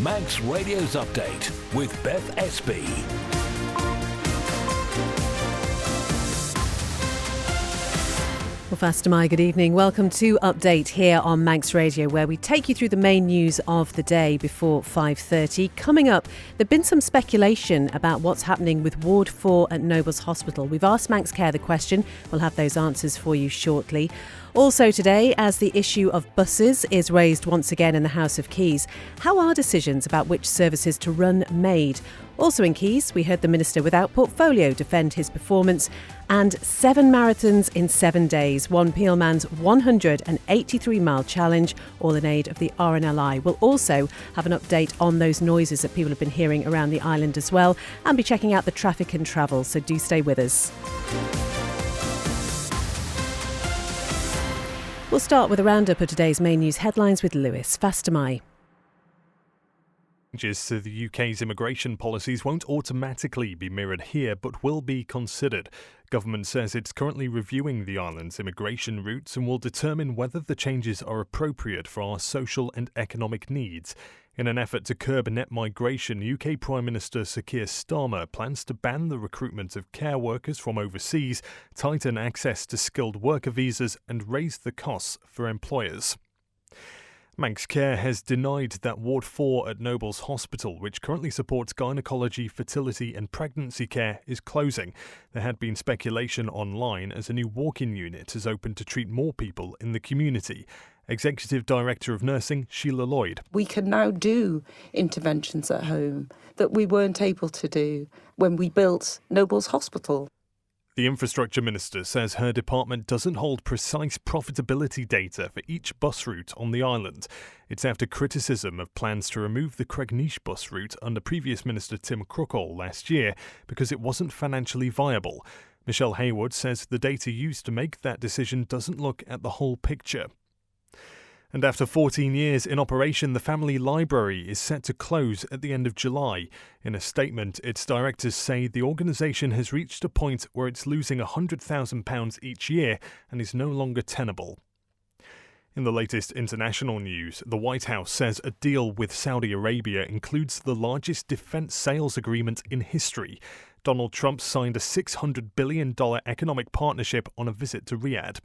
Manx Radio's Update with Beth Espy. Well, Fastamai, good evening. Welcome to Update here on Manx Radio, where we take you through the main news of the day before 5:30. Coming up, there's been some speculation about what's happening with Ward 4 at Nobles Hospital. We've asked Manx Care the question. We'll have those answers for you shortly. Also today, as the issue of buses is raised once again in the House of Keys, how are decisions about which services to run made? Also in Keys, we heard the Minister without portfolio defend his performance, and 7 marathons in 7 days, won Peelman's 183-mile challenge, all in aid of the RNLI. We'll also have an update on those noises that people have been hearing around the island as well, and be checking out the traffic and travel, so do stay with us. We'll start with a roundup of today's main news headlines with Lewis Fastamai. Changes to the UK's immigration policies won't automatically be mirrored here, but will be considered. Government says it's currently reviewing the island's immigration routes and will determine whether the changes are appropriate for our social and economic needs. In an effort to curb net migration, UK Prime Minister Sir Keir Starmer plans to ban the recruitment of care workers from overseas, tighten access to skilled worker visas and raise the costs for employers. Manx Care has denied that Ward 4 at Nobles Hospital, which currently supports gynecology, fertility and pregnancy care, is closing. There had been speculation online as a new walk-in unit is open to treat more people in the community. Executive Director of Nursing, Sheila Lloyd. We can now do interventions at home that we weren't able to do when we built Nobles Hospital. The Infrastructure Minister says her department doesn't hold precise profitability data for each bus route on the island. It's after criticism of plans to remove the Cregneash bus route under previous Minister Tim Crookall last year because it wasn't financially viable. Michelle Haywood says the data used to make that decision doesn't look at the whole picture. And after 14 years in operation, the Family Library is set to close at the end of July. In a statement, its directors say the organisation has reached a point where it's losing £100,000 each year and is no longer tenable. In the latest international news, the White House says a deal with Saudi Arabia includes the largest defence sales agreement in history. Donald Trump signed a $600 billion economic partnership on a visit to Riyadh.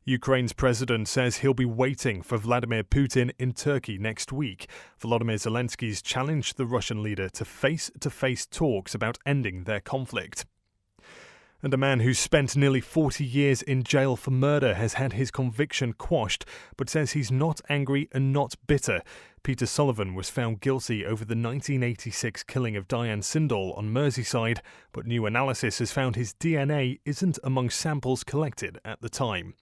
Ukraine's president says he'll be waiting for Vladimir Putin in Turkey next week. Volodymyr Zelensky's challenged the Russian leader to face-to-face talks about ending their conflict. And a man who spent nearly 40 years in jail for murder has had his conviction quashed, but says he's not angry and not bitter. Peter Sullivan was found guilty over the 1986 killing of Diane Sindall on Merseyside, but new analysis has found his DNA isn't among samples collected at the time.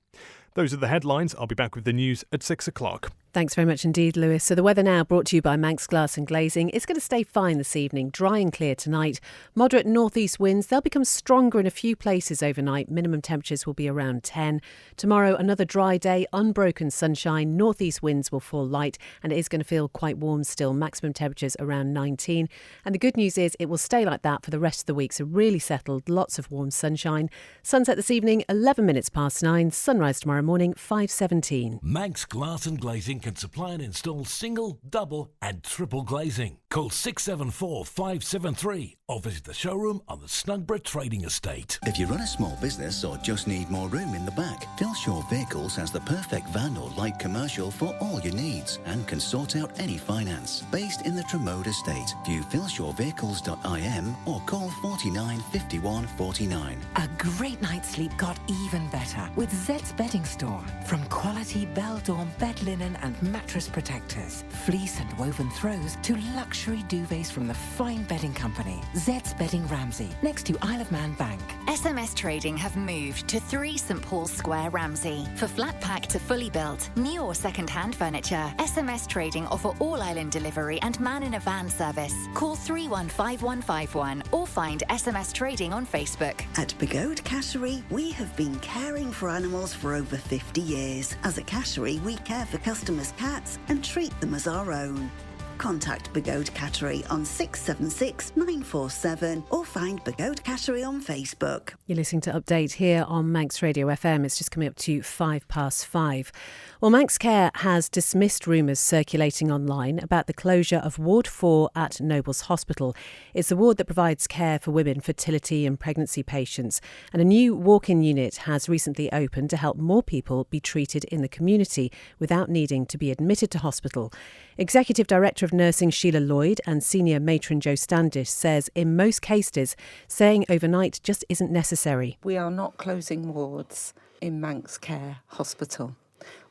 Those are the headlines. I'll be back with the news at 6 o'clock. Thanks very much indeed, Lewis. So the weather now brought to you by Manx Glass and Glazing. It's going to stay fine this evening, dry and clear tonight. Moderate northeast winds, they'll become stronger in a few places overnight. Minimum temperatures will be around 10. Tomorrow, another dry day, unbroken sunshine. Northeast winds will fall light and it is going to feel quite warm still. Maximum temperatures around 19. And the good news is it will stay like that for the rest of the week. So really settled, lots of warm sunshine. Sunset this evening, 11 minutes past 9. Sunrise tomorrow morning, 5:17. Manx Glass and Glazing can supply and install single, double and triple glazing. Call 674 573 or visit the showroom on the Snugborough Trading Estate. If you run a small business or just need more room in the back, Philshaw Vehicles has the perfect van or light commercial for all your needs and can sort out any finance. Based in the Tremode Estate, view philshawvehicles.im or call 49 51 49. A great night's sleep got even better with Zed's Bedding Store. From quality Bell-Dorm bed linen and mattress protectors, fleece and woven throws to luxury duvets from the fine bedding company, Zed's Bedding Ramsey, next to Isle of Man Bank. SMS Trading have moved to 3 St Paul's Square, Ramsey. For flat pack to fully built, new or second-hand furniture, SMS Trading offer all-island delivery and man-in-a-van service. Call 315151 or find SMS Trading on Facebook. At Begode Cashery, we have been caring for animals for over 50 years. As a cashery, we care for customers' cats and treat them as our own. contact Begode Cattery on 676 947 or find Begode Cattery on Facebook. You're listening to Update here on Manx Radio FM. It's just coming up to 5:05. Well, Manx Care has dismissed rumours circulating online about the closure of Ward 4 at Nobles Hospital. It's the ward that provides care for women, fertility and pregnancy patients. And a new walk-in unit has recently opened to help more people be treated in the community without needing to be admitted to hospital. Executive Director of Nursing Sheila Lloyd and Senior Matron Joe Standish says in most cases, staying overnight just isn't necessary. We are not closing wards in Manx Care Hospital.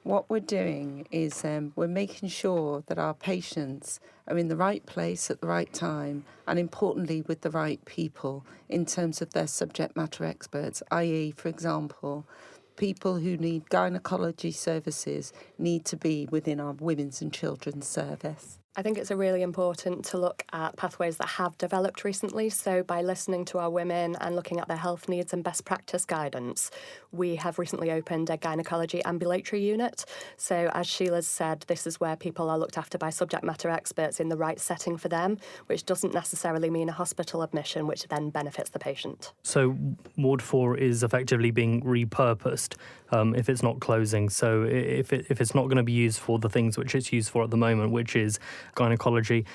What we're doing is we're making sure that our patients are in the right place at the right time and, importantly, with the right people in terms of their subject matter experts, i.e., for example, people who need gynecology services need to be within our women's and children's service. I think it's really important to look at pathways that have developed recently. So by listening to our women and looking at their health needs and best practice guidance, we have recently opened a gynecology ambulatory unit. So as Sheila's said, this is where people are looked after by subject matter experts in the right setting for them, which doesn't necessarily mean a hospital admission, which then benefits the patient. So Ward 4 is effectively being repurposed if it's not closing. So if it's not going to be used for the things which it's used for at the moment, which is gynecology,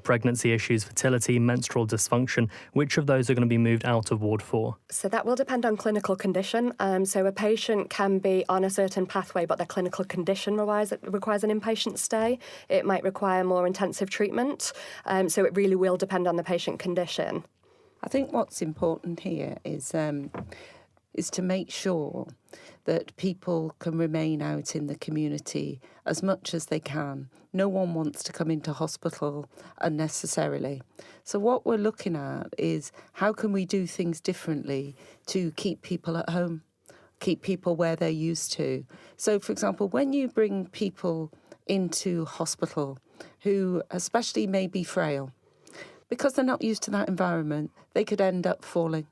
pregnancy issues, fertility, menstrual dysfunction, which of those are going to be moved out of Ward 4? So that will depend on clinical condition. So a patient can be on a certain pathway, but their clinical condition requires an inpatient stay. It might require more intensive treatment. So it really will depend on the patient condition. I think what's important here is to make sure that people can remain out in the community as much as they can. No one wants to come into hospital unnecessarily. So what we're looking at is how can we do things differently to keep people at home, keep people where they're used to. So, for example, when you bring people into hospital who especially may be frail, because they're not used to that environment, they could end up falling.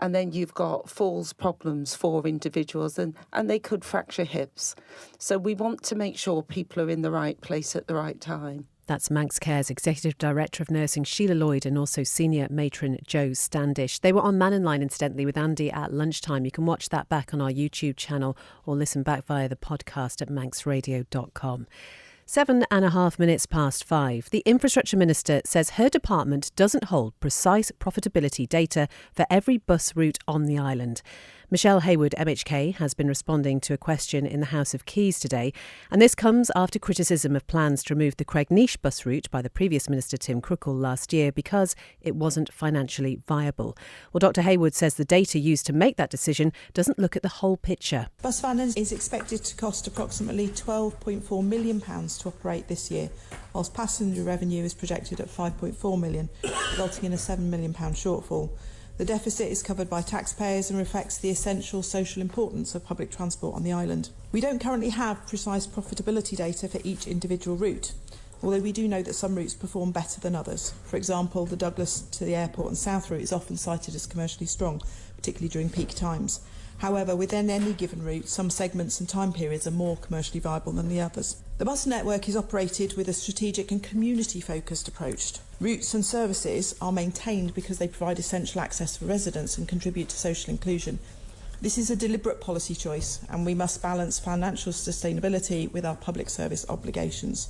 And then you've got falls problems for individuals and they could fracture hips. So we want to make sure people are in the right place at the right time. That's Manx Care's Executive Director of Nursing Sheila Lloyd and also Senior Matron Joe Standish. They were on Man in Line, incidentally, with Andy at lunchtime. You can watch that back on our YouTube channel or listen back via the podcast at manxradio.com. 7.5 minutes past 5. The Infrastructure Minister says her department doesn't hold precise profitability data for every bus route on the island. Michelle Haywood, MHK, has been responding to a question in the House of Keys today, and this comes after criticism of plans to remove the Cregneash bus route by the previous Minister Tim Crookall last year because it wasn't financially viable. Well, Dr Haywood says the data used to make that decision doesn't look at the whole picture. Bus finance is expected to cost approximately £12.4 million to operate this year, whilst passenger revenue is projected at £5.4 million, resulting in a £7 million shortfall. The deficit is covered by taxpayers and reflects the essential social importance of public transport on the island. We don't currently have precise profitability data for each individual route, although we do know that some routes perform better than others. For example, the Douglas to the airport and south route is often cited as commercially strong, particularly during peak times. However, within any given route, some segments and time periods are more commercially viable than the others. The bus network is operated with a strategic and community-focused approach. Routes and services are maintained because they provide essential access for residents and contribute to social inclusion. This is a deliberate policy choice, and we must balance financial sustainability with our public service obligations.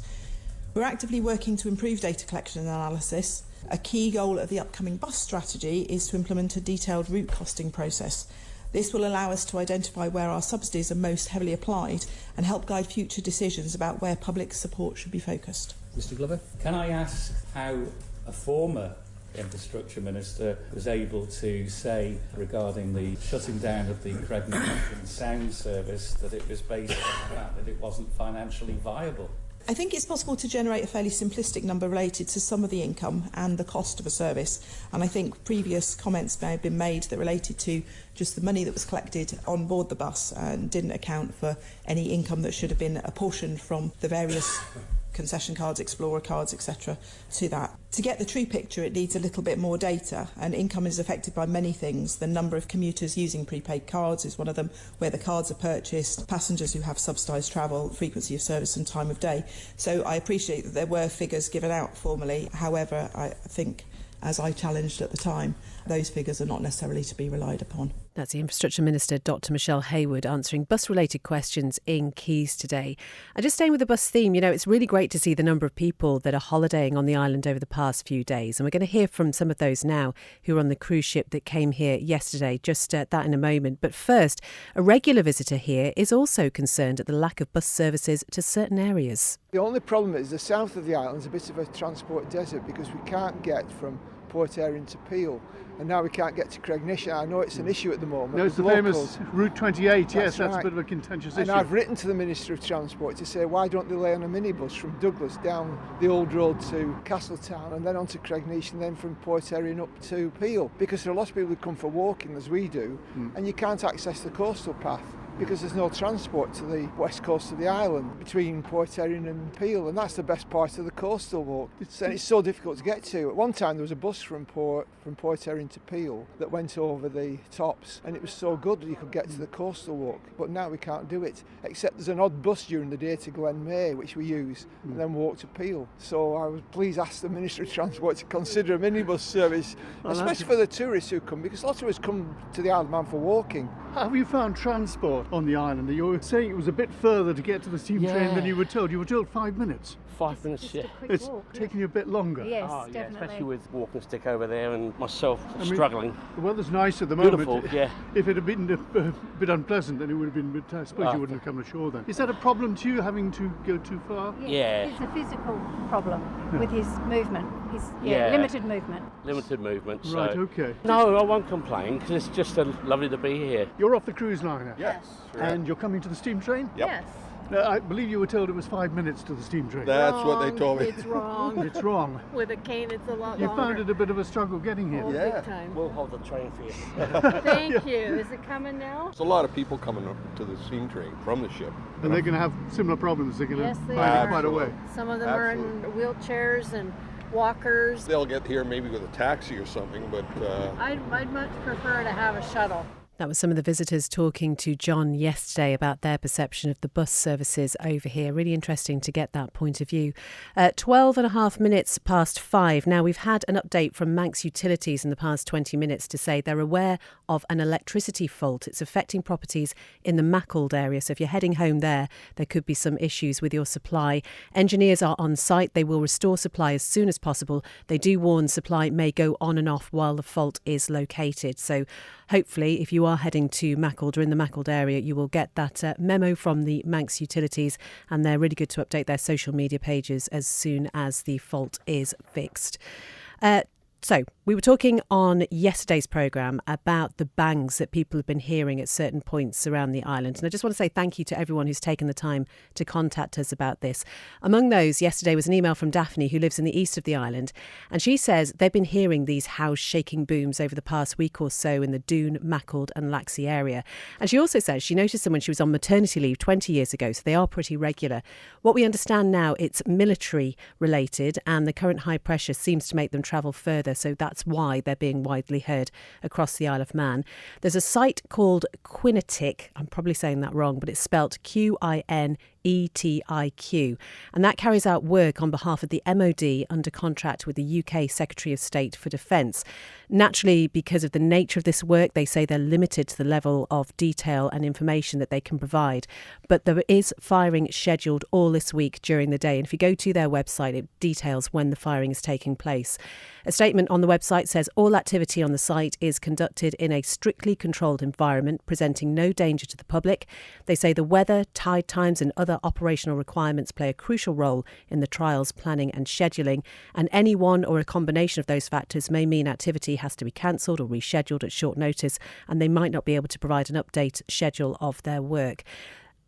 We're actively working to improve data collection and analysis. A key goal of the upcoming bus strategy is to implement a detailed route costing process. This will allow us to identify where our subsidies are most heavily applied and help guide future decisions about where public support should be focused. Mr Glover? Can I ask how a former Infrastructure Minister was able to say regarding the shutting down of the Cregneash Sound service that it was based on the fact that it wasn't financially viable? I think it's possible to generate a fairly simplistic number related to some of the income and the cost of a service, and I think previous comments may have been made that related to just the money that was collected on board the bus and didn't account for any income that should have been apportioned from the various concession cards, Explorer cards, etc. to that. To get the true picture, it needs a little bit more data, and income is affected by many things. The number of commuters using prepaid cards is one of them, where the cards are purchased, passengers who have subsidised travel, frequency of service and time of day. So I appreciate that there were figures given out formally. However, I think, as I challenged at the time, those figures are not necessarily to be relied upon. That's the Infrastructure Minister, Dr Michelle Hayward, answering bus-related questions in Keys today. And just staying with the bus theme, it's really great to see the number of people that are holidaying on the island over the past few days. And we're going to hear from some of those now who are on the cruise ship that came here yesterday. Just that in a moment. But first, a regular visitor here is also concerned at the lack of bus services to certain areas. The only problem is the south of the island is a bit of a transport desert because we can't get from Portareon to Peel, and now we can't get to Cregnish. I know it's an issue at the moment. No, it's the famous Route 28, yes, that's a bit of a contentious issue. And I've written to the Minister of Transport to say, why don't they lay on a minibus from Douglas down the old road to Castletown and then on to Cregnish and then from Portareon up to Peel? Because there are lots of people who come for walking, as we do, and you can't access the coastal path because there's no transport to the west coast of the island between Portareon and Peel, and that's the best part of the coastal walk. And it's so difficult to get to. At one time there was a bus from Portareon to Peel that went over the tops, and it was so good that you could get to the coastal walk, but now we can't do it, except there's an odd bus during the day to Glen May which we use and then walk to Peel. So I would please ask the Minister of Transport to consider a minibus service, especially for the tourists who come, because lots of us come to the Isle of Man for walking. Have you found transport on the island? You were saying it was a bit further to get to the steam train than you were told. You were told 5 minutes. 5 minutes, yeah. It's taking you a bit longer. Yes, definitely. Especially with walking stick over there and myself struggling. The weather's nice at the moment. Beautiful, yeah. If it had been a bit unpleasant, then it would have been a bit, I suppose you wouldn't have come ashore then. Is that a problem to you, having to go too far? Yeah. It's a physical problem with his movement. His limited movement. Limited movement. So. Right, okay. No, I won't complain because it's just lovely to be here. You're off the cruise liner? Yes. And you're coming to the steam train? Yep. Yes. Now, I believe you were told it was 5 minutes to the steam train. That's what they told me. It's wrong. It's wrong. With a cane, it's a lot You longer. found it a bit of a struggle getting here. Yeah. Big time. We'll hold the train for you. Thank you. Is it coming now? There's a lot of people coming up to the steam train from the ship. And they're going to have similar problems. They're going Yes, to they find are. it quite a way. Some of them are in wheelchairs and walkers. They'll get here maybe with a taxi or something, but I'd much prefer to have a shuttle. That was some of the visitors talking to John yesterday about their perception of the bus services over here. Really interesting to get that point of view. 12 and a half minutes past 5. Now, we've had an update from Manx Utilities in the past 20 minutes to say they're aware of an electricity fault. It's affecting properties in the Mackald area. So if you're heading home there could be some issues with your supply. Engineers are on site. They will restore supply as soon as possible. They do warn supply may go on and off while the fault is located. So hopefully, if you are heading to Mackald or in the Mackald area, you will get that memo from the Manx Utilities, and they're really good to update their social media pages as soon as the fault is fixed. So we were talking on yesterday's programme about the bangs that people have been hearing at certain points around the island. And I just want to say thank you to everyone who's taken the time to contact us about this. Among those, yesterday was an email from Daphne, who lives in the east of the island. And she says they've been hearing these house-shaking booms over the past week or so in the Doon, Mackald and Laxey area. And she also says she noticed them when she was on maternity leave 20 years ago, so they are pretty regular. What we understand now, it's military related, and the current high pressure seems to make them travel further. So that's why they're being widely heard across the Isle of Man. There's a site called Quinetiq. I'm probably saying that wrong, but it's spelt QINETIQ. And that carries out work on behalf of the MOD under contract with the UK Secretary of State for Defence. Naturally, because of the nature of this work, they say they're limited to the level of detail and information that they can provide. But there is firing scheduled all this week during the day. And if you go to their website, it details when the firing is taking place. A statement on the website says all activity on the site is conducted in a strictly controlled environment, presenting no danger to the public. They say the weather, tide times and other operational requirements play a crucial role in the trials planning and scheduling, and any one or a combination of those factors may mean activity has to be cancelled or rescheduled at short notice, and they might not be able to provide an update schedule of their work.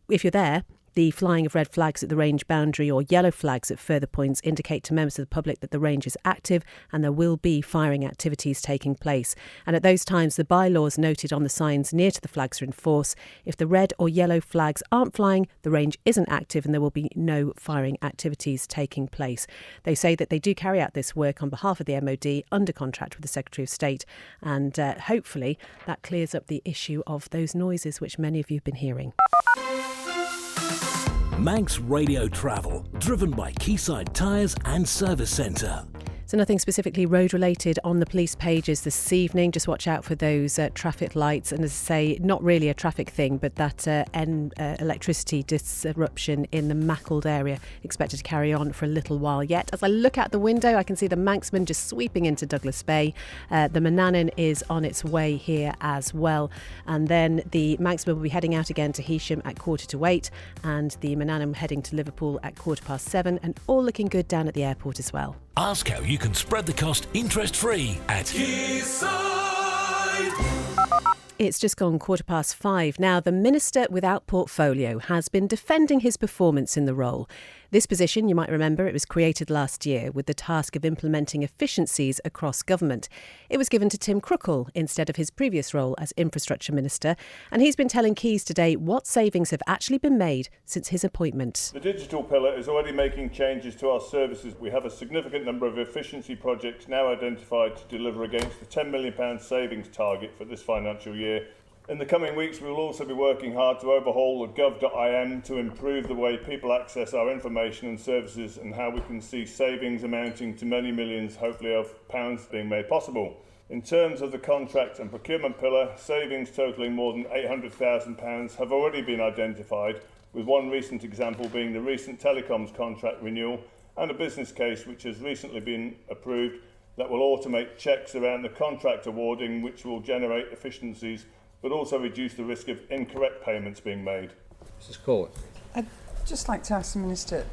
If you're there, The flying of red flags at the range boundary or yellow flags at further points indicate to members of the public that the range is active and there will be firing activities taking place. And at those times, the bylaws noted on the signs near to the flags are in force. If the red or yellow flags aren't flying, the range isn't active and there will be no firing activities taking place. They say that they do carry out this work on behalf of the MOD under contract with the Secretary of State, and hopefully that clears up the issue of those noises which many of you have been hearing. Manx Radio Travel, driven by Quayside Tyres and Service Centre. So nothing specifically road-related on the police pages this evening. Just watch out for those traffic lights. And as I say, not really a traffic thing, but that electricity disruption in the Maccled area expected to carry on for a little while yet. As I look out the window, I can see the Manxman just sweeping into Douglas Bay. The Manannan is on its way here as well. And then the Manxman will be heading out again to Heysham at 7:45, and the Manannan heading to Liverpool at 7:15, and all looking good down at the airport as well. Ask how you can spread the cost interest-free at Quayside. It's just gone 5:15. Now, the Minister without portfolio has been defending his performance in the role. This position, you might remember, it was created last year with the task of implementing efficiencies across government. It was given to Tim Crookall instead of his previous role as Infrastructure Minister, and he's been telling Keys today what savings have actually been made since his appointment. The digital pillar is already making changes to our services. We have a significant number of efficiency projects now identified to deliver against the £10 million savings target for this financial year. In the coming weeks, we will also be working hard to overhaul the gov.im to improve the way people access our information and services, and how we can see savings amounting to many millions, hopefully, of pounds being made possible. In terms of the contract and procurement pillar, savings totalling more than £800,000 have already been identified, with one recent example being the recent telecoms contract renewal and a business case which has recently been approved that will automate checks around the contract awarding, which will generate efficiencies but also reduce the risk of incorrect payments being made. Mrs. Court. I'd just like to ask the Minister,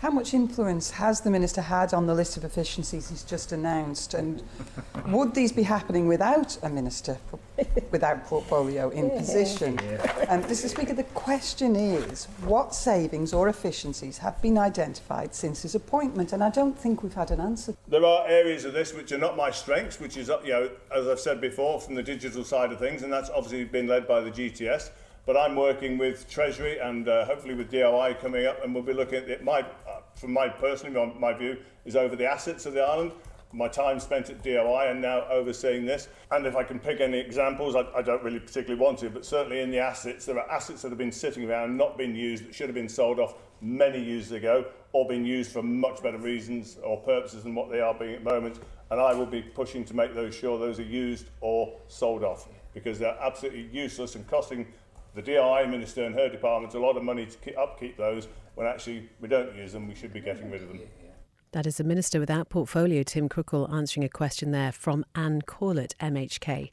how much influence has the Minister had on the list of efficiencies he's just announced, and would these be happening without a Minister without portfolio in position? Mr. Speaker, the question is, what savings or efficiencies have been identified since his appointment? And I don't think we've had an answer. There are areas of this which are not my strengths, which is, as I've said before, from the digital side of things, and that's obviously been led by the GTS. But I'm working with Treasury and hopefully with DOI coming up, and we'll be looking at it. From my view, is over the assets of the island. My time spent at DOI and now overseeing this. And if I can pick any examples, I don't really particularly want to, but certainly in the assets, there are assets that have been sitting around, not been used, that should have been sold off many years ago, or been used for much better reasons or purposes than what they are being at the moment. And I will be pushing to make sure those are used or sold off, because they're absolutely useless and costing the DII Minister and her department a lot of money to upkeep those, when actually we don't use them. We should be getting rid of them. That is the Minister without portfolio, Tim Crookall, answering a question there from Anne Corlett, MHK.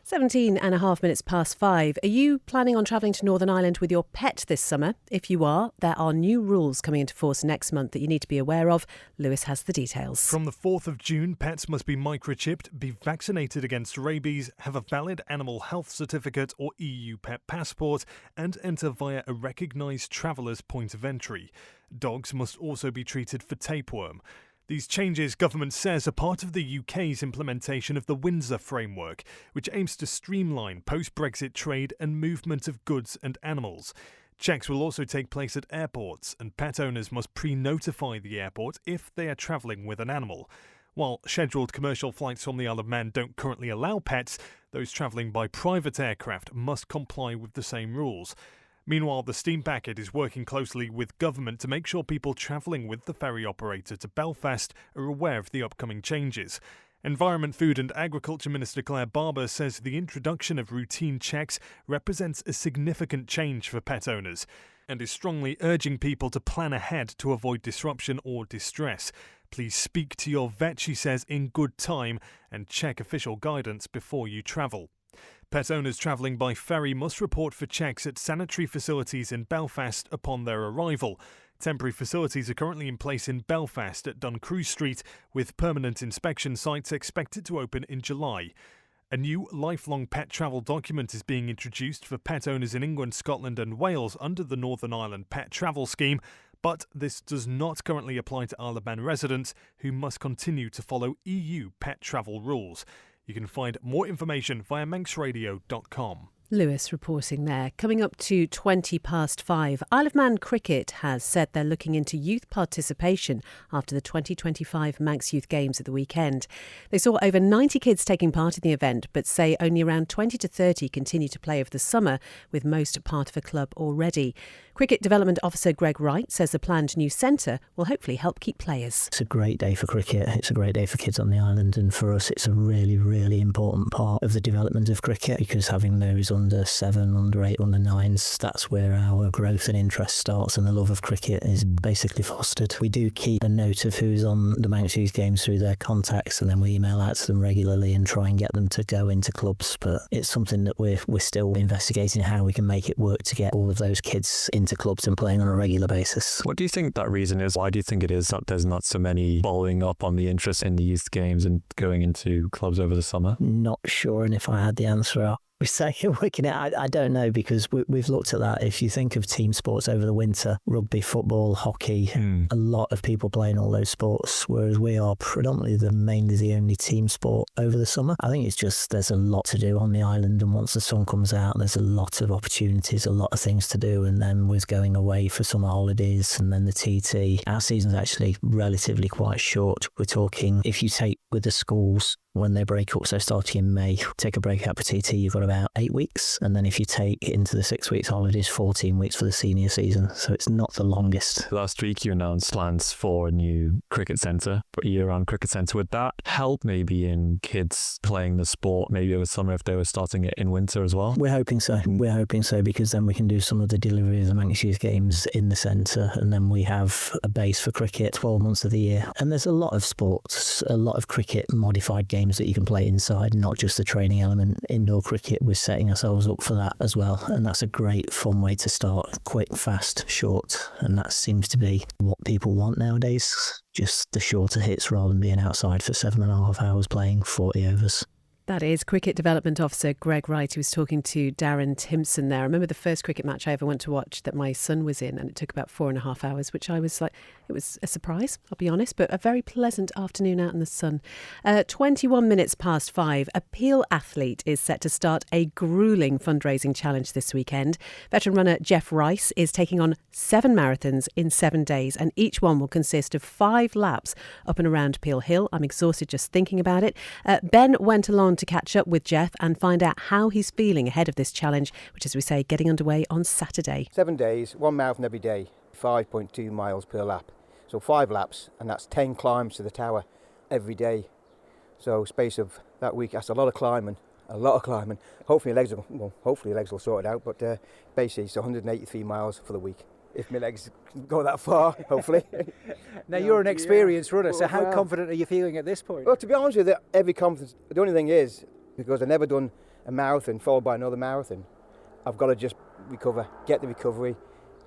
5:17. Are you planning on travelling to Northern Ireland with your pet this summer? If you are, there are new rules coming into force next month that you need to be aware of. Lewis has the details. From the 4th of June, pets must be microchipped, be vaccinated against rabies, have a valid animal health certificate or EU pet passport, and enter via a recognised traveller's point of entry. Dogs must also be treated for tapeworm. These changes, government says, are part of the UK's implementation of the Windsor Framework, which aims to streamline post-Brexit trade and movement of goods and animals. Checks will also take place at airports, and pet owners must pre-notify the airport if they are travelling with an animal. While scheduled commercial flights from the Isle of Man don't currently allow pets, those travelling by private aircraft must comply with the same rules. Meanwhile, the Steam Packet is working closely with government to make sure people travelling with the ferry operator to Belfast are aware of the upcoming changes. Environment, Food and Agriculture Minister Claire Barber says the introduction of routine checks represents a significant change for pet owners, and is strongly urging people to plan ahead to avoid disruption or distress. Please speak to your vet, she says, in good time, and check official guidance before you travel. Pet owners travelling by ferry must report for checks at sanitary facilities in Belfast upon their arrival. Temporary facilities are currently in place in Belfast at Duncrew Street, with permanent inspection sites expected to open in July. A new lifelong pet travel document is being introduced for pet owners in England, Scotland and Wales under the Northern Ireland Pet Travel Scheme, but this does not currently apply to Isle of Man residents who must continue to follow EU pet travel rules. You can find more information via manxradio.com. Lewis reporting there. Coming up to 5:20. Isle of Man Cricket has said they're looking into youth participation after the 2025 Manx Youth Games at the weekend. They saw over 90 kids taking part in the event, but say only around 20 to 30 continue to play over the summer, with most part of a club already. Cricket Development Officer Greg Wright says the planned new centre will hopefully help keep players. It's a great day for cricket. It's a great day for kids on the island, and for us it's a really, really important part of the development of cricket, because having those under 7, under 8, under 9s, that's where our growth and interest starts, and the love of cricket is basically fostered. We do keep a note of who's on the Manx Youth Games through their contacts, and then we email out to them regularly and try and get them to go into clubs, but it's something that we're still investigating how we can make it work to get all of those kids into clubs and playing on a regular basis. What do you think that reason is? Why do you think it is that there's not so many following up on the interest in the youth games and going into clubs over the summer? Not sure, and if I had the answer, we say working it. I don't know, because we've looked at that. If you think of team sports over the winter, rugby, football, hockey, a lot of people playing all those sports, whereas we are predominantly mainly the only team sport over the summer. I think it's just there's a lot to do on the island, and once the sun comes out, there's a lot of opportunities, a lot of things to do, and then with going away for summer holidays and then the TT, our season's actually relatively quite short. We're talking, if you take with the schools, when they break up, so starting in May, take a break out for TT, you've got about 8 weeks. And then if you take it into the 6 weeks holidays, 14 weeks for the senior season. So it's not the longest. Last week you announced plans for a new cricket centre, a year-round cricket centre. Would that help maybe in kids playing the sport maybe over summer if they were starting it in winter as well? We're hoping so. Because then we can do some of the delivery of the Manx Youth Games in the centre, and then we have a base for cricket 12 months of the year. And there's a lot of sports, a lot of cricket modified games that you can play inside, not just the training element. Indoor cricket, we're setting ourselves up for that as well, and that's a great fun way to start. Quick, fast, short, and that seems to be what people want nowadays, just the shorter hits rather than being outside for 7.5 hours playing 40 overs. That is Cricket Development Officer Greg Wright, who was talking to Darren Timpson there. I remember the first cricket match I ever went to watch that my son was in, and it took about 4.5 hours, which I was like, it was a surprise, I'll be honest, but a very pleasant afternoon out in the sun. 5:21. A Peel athlete is set to start a gruelling fundraising challenge this weekend. Veteran runner Jeff Rice is taking on 7 marathons in 7 days, and each one will consist of 5 laps up and around Peel Hill. I'm exhausted just thinking about it. Ben went along to catch up with Jeff and find out how he's feeling ahead of this challenge, which, as we say, getting underway on Saturday. 7 days, 1 marathon every day, 5.2 miles per lap. So 5 laps, and that's 10 climbs to the tower every day. So space of that week, that's a lot of climbing. Hopefully legs will sort it out, but basically it's 183 miles for the week. If my legs go that far, hopefully. Now, you're an experienced runner, so how confident are you feeling at this point? Well, to be honest with you, every confidence. The only thing is, because I've never done a marathon followed by another marathon, I've got to just recover, get the recovery.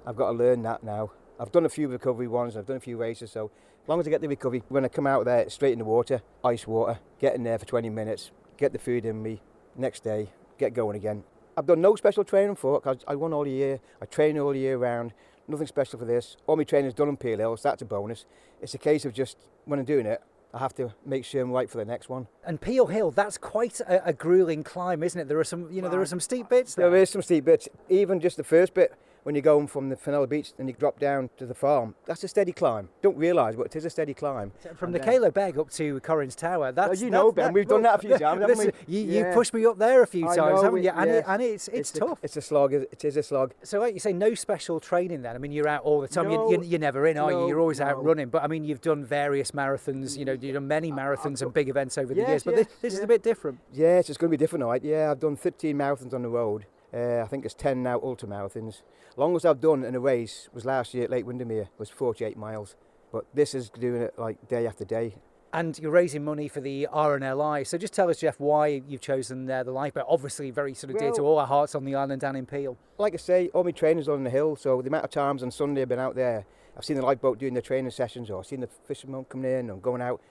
I've got to learn that now. I've done a few recovery ones, I've done a few races, so as long as I get the recovery, when I come out there, straight in the water, ice water, get in there for 20 minutes, get the food in me, next day, get going again. I've done no special training for it, because I run all year, I train all year round. Nothing special for this. All my training's done on Peel Hill, so that's a bonus. It's a case of just, when I'm doing it, I have to make sure I'm right for the next one. And Peel Hill, that's quite a gruelling climb, isn't it? There are some, there are some steep bits there. There is some steep bits. Even just the first bit, when you're going from the Fenella Beach and you drop down to the farm, that's a steady climb. Don't realise, but it is a steady climb. From the Caleb Beg up to Corrins Tower, that's... Ben, we've done that a few times, haven't we? You've pushed me up there a few times, haven't you? And it's tough. It's a slog, it is a slog. So like you say, no special training then? I mean, you're out all the time, you're never in, are you? You're always out running, but I mean, you've done various marathons, you've done many marathons and big events over the years, but this is a bit different. Yes, it's going to be different, right? Yeah, I've done 13 marathons on the road. I think it's 10 now ultramarathons. Longest I've done in a race was last year at Lake Windermere, was 48 miles. But this is doing it like day after day. And you're raising money for the RNLI. So just tell us, Jeff, why you've chosen the lifeboat. Obviously very sort of dear to all our hearts on the island down in Peel. Like I say, all my training's on the hill, so the amount of times on Sunday I've been out there, I've seen the lifeboat doing their training sessions, or I've seen the fishermen coming in and going out.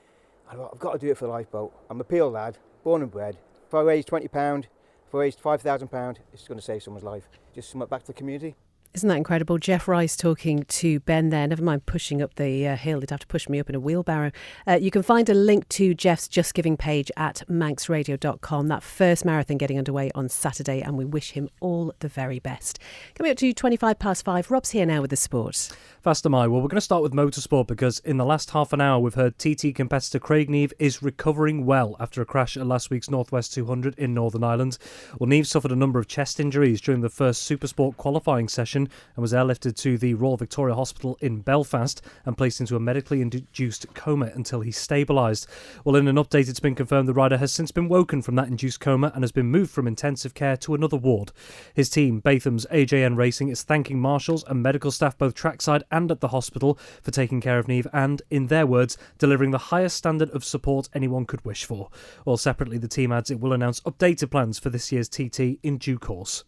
I've got to do it for the lifeboat. I'm a Peel lad, born and bred. If I raise £20, if I raise £5,000, it's going to save someone's life. Just sum it back to the community. Isn't that incredible? Jeff Rice talking to Ben there. Never mind pushing up the hill. They'd have to push me up in a wheelbarrow. You can find a link to Jeff's Just Giving page at manxradio.com. That first marathon getting underway on Saturday, and we wish him all the very best. Coming up to 5:25. Rob's here now with the sport. Fast am I. Well, we're going to start with motorsport because in the last half an hour we've heard TT competitor Craig Neave is recovering well after a crash at last week's Northwest 200 in Northern Ireland. Well, Neave suffered a number of chest injuries during the first Supersport qualifying session and was airlifted to the Royal Victoria Hospital in Belfast and placed into a medically induced coma until he stabilised. Well, in an update, it's been confirmed the rider has since been woken from that induced coma and has been moved from intensive care to another ward. His team, Batham's AJN Racing, is thanking marshals and medical staff both trackside and at the hospital for taking care of Neave and, in their words, delivering the highest standard of support anyone could wish for. Well, separately, the team adds it will announce updated plans for this year's TT in due course.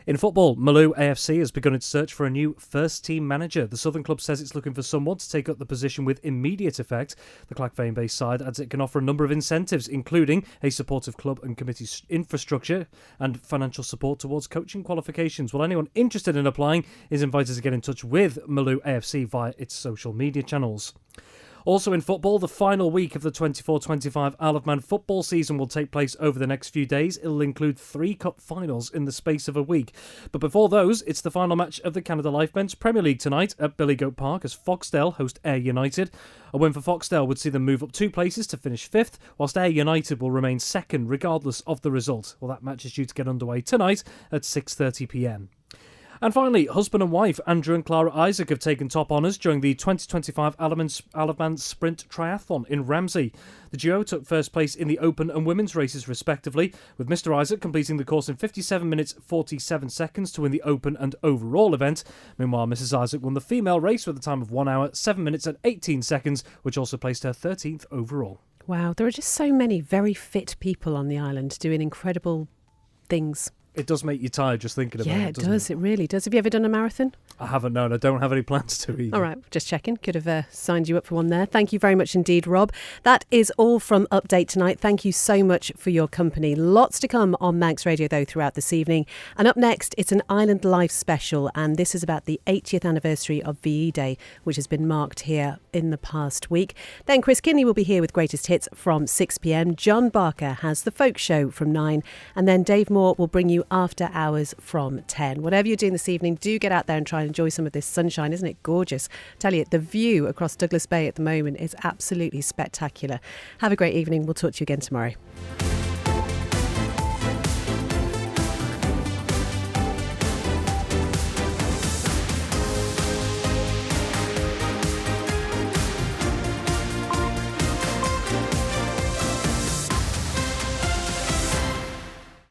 In football, Malou AFC has begun its search for a new first-team manager. The Southern club says it's looking for someone to take up the position with immediate effect. The Clackvane-based side adds it can offer a number of incentives, including a supportive club and committee infrastructure and financial support towards coaching qualifications. Well, anyone interested in applying is invited to get in touch with Malou AFC via its social media channels. Also in football, the final week of the 24-25 Isle of Man football season will take place over the next few days. It'll include 3 cup finals in the space of a week. But before those, it's the final match of the Canada Lifebends Premier League tonight at Billygoat Park as Foxdale host Ayr United. A win for Foxdale would see them move up 2 places to finish 5th, whilst Ayr United will remain 2nd regardless of the result. Well, that match is due to get underway tonight at 6:30pm. And finally, husband and wife Andrew and Clara Isaac have taken top honours during the 2025 Isle of Man Sprint Triathlon in Ramsey. The duo took first place in the open and women's races respectively, with Mr Isaac completing the course in 57 minutes 47 seconds to win the open and overall event. Meanwhile, Mrs Isaac won the female race with a time of 1 hour, 7 minutes and 18 seconds, which also placed her 13th overall. Wow, there are just so many very fit people on the island doing incredible things. It does make you tired just thinking about it. Yeah, it does. It really does. Have you ever done a marathon? I haven't, no, and I don't have any plans to either. All right, just checking. Could have signed you up for one there. Thank you very much indeed, Rob. That is all from Update tonight. Thank you so much for your company. Lots to come on Manx Radio, though, throughout this evening. And up next, it's an Island Life special, and this is about the 80th anniversary of VE Day, which has been marked here in the past week. Then Chris Kinney will be here with Greatest Hits from 6pm. John Barker has the Folk Show from 9, and then Dave Moore will bring you After Hours from 10. Whatever you're doing this evening, do get out there and try and enjoy some of this sunshine. Isn't it gorgeous? I tell you, the view across Douglas Bay at the moment is absolutely spectacular. Have a great evening. We'll talk to you again tomorrow.